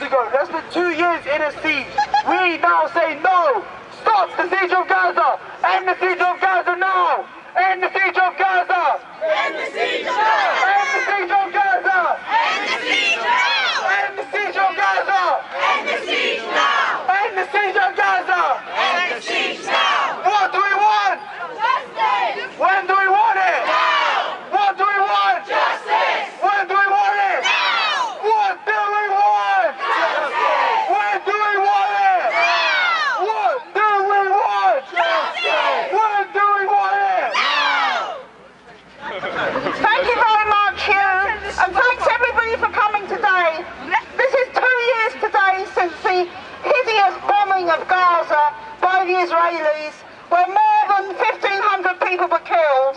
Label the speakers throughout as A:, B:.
A: ago, less than 2 years in a siege, we now say no! Stop the siege of Gaza! End the siege of Gaza now! End the siege of Gaza!
B: End the siege now!
A: End the siege of Gaza!
B: End the siege now!
A: End the siege of Gaza!
B: End the siege now!
A: End the siege of Gaza!
B: End the siege now!
A: What do we want?
B: Justice!
A: When do we want it?
B: Now!
A: What do we want?
B: Justice!
A: When do we want it?
B: Now!
A: What do we want?
B: Justice!
A: When do we want it?
B: Now!
A: What do we want?
B: Justice!
A: When do we want it?
B: Now!
C: Thank you very much, Hugh, and thanks everybody for coming today. This is 2 years today since the hideous bombing of Gaza by the Israelis, where more than 1,500 people were killed.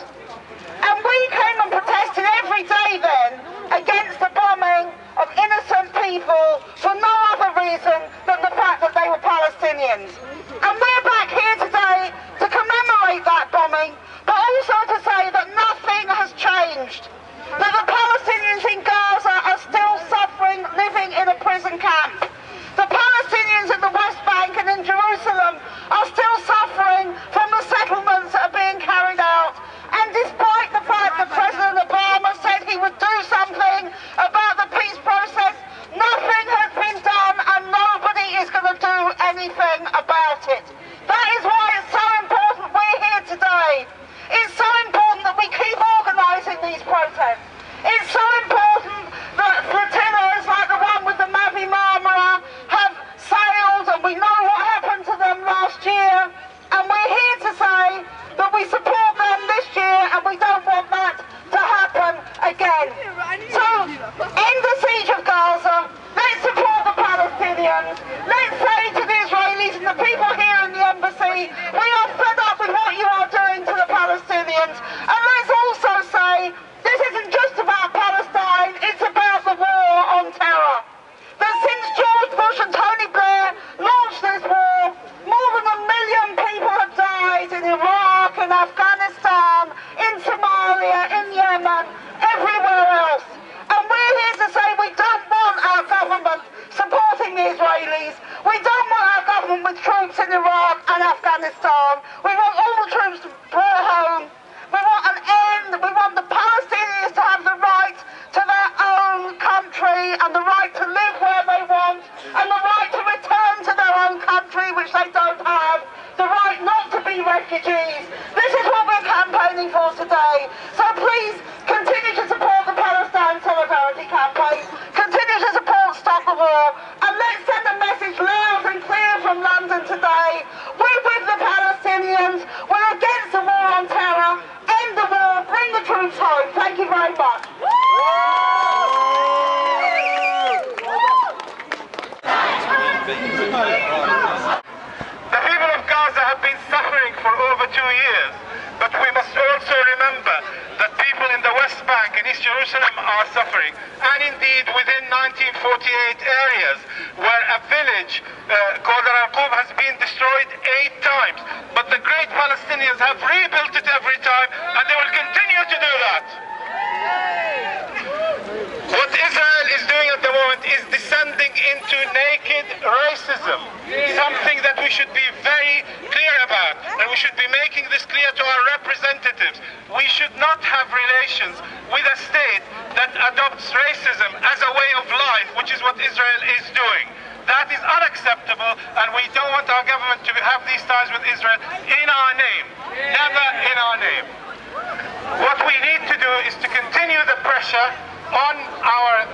C: And we came and protested every day then against the bombing of innocent people for no other reason than the fact that they were Palestinians. And we're back here today to commemorate that bombing, but also to say that nothing has changed. That the Palestinians in Gaza are still suffering, living in a prison camp. The Palestinians in the West Bank and in Jerusalem are still suffering from the settlements that are being carried out. And despite the fact that President Obama said he would do something about the peace process, nothing has been done and nobody is going to do anything about it. That is why it's so important we're here today. It's so important that we keep organising these protests. It's so important that flotillas like the one with the Mavi Marmara have sailed, and we know what happened to them last year. And we're here to say that we support them this year and we don't want that to happen again. So, end the siege of Gaza. Let's support the Palestinians. Let's say to the Israelis and the people here in the embassy, we are fed up with what you are doing to the Palestinians. And let's also say, this isn't just about Palestine, it's about the war on terror. That since George Bush and Tony Blair launched this war, more than 1 million people have died in Iraq, in Afghanistan, in Somalia, in Yemen, everywhere else. And we're here to say we don't want our government supporting the Israelis. We don't want our government with troops in Iraq and Afghanistan. We want all the troops to brought home. We want an end. We want the Palestinians to have the right to their own country and the right to live where they want and the right to return to their own country, which they don't have. The right not to be refugees. This is what we're campaigning for today. So please continue to support the Palestine Solidarity Campaign. Continue to support Stop the War. And let's send a message loud and clear from London today. We're with the Palestinians. We're against the war on terror. End the war. Bring the troops home. Thank you very much.
A: The people of Gaza have been suffering for over 2 years, but we must also remember that people in the West Bank and East Jerusalem are suffering. And indeed, within 1948 areas, where a village called Al-Arqub has been destroyed 8 times. But the great Palestinians have rebuilt it every time, and they will continue to do that. What Israel is doing at the moment is descending into naked racism, something that we should be very clear about, and we should be making this clear to our representatives. We should not have relations with a state that adopts racism as a way of life, which is what Israel is doing. That is unacceptable, and we don't want our government to have these ties with Israel in our name, never in our name. What we need to do is to continue the pressure on our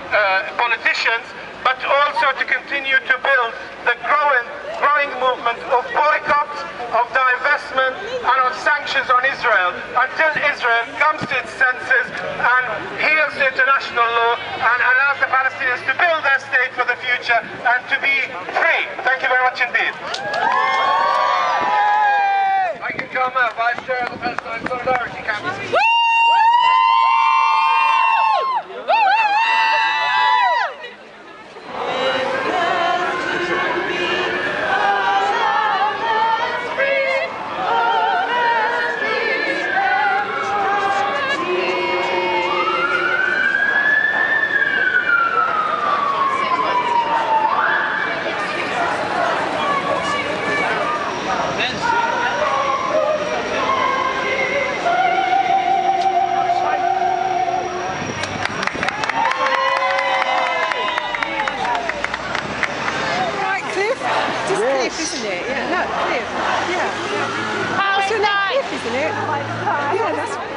A: politicians, but also to continue to build the growing movement of boycotts, of divestment, and of sanctions on Israel until Israel comes to its senses and heals to international law and allows the Palestinians to build their state for the future and to be free. Thank you very much indeed. Thank you, John, Vice Chair of the Palestine Solidarity Campaign.
D: isn't it? Yeah, that's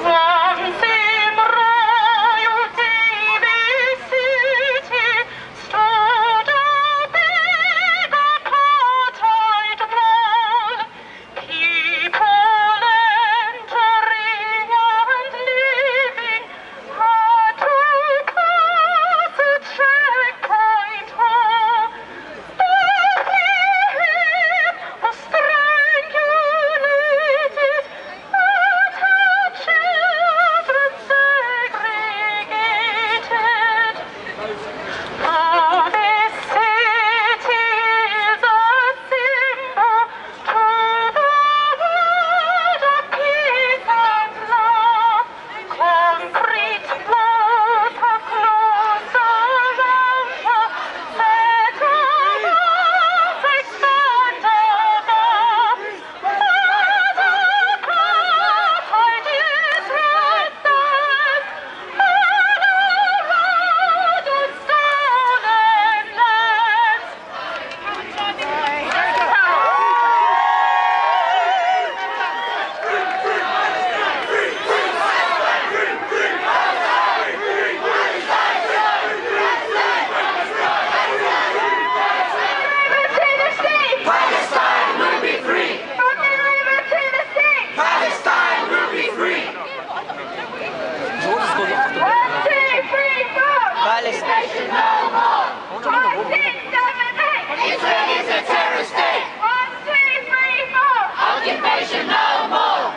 B: Palestine no more. 1, 6, 7, 8. Israel is a terrorist state. 1, 2, 3, 4. Occupation no more.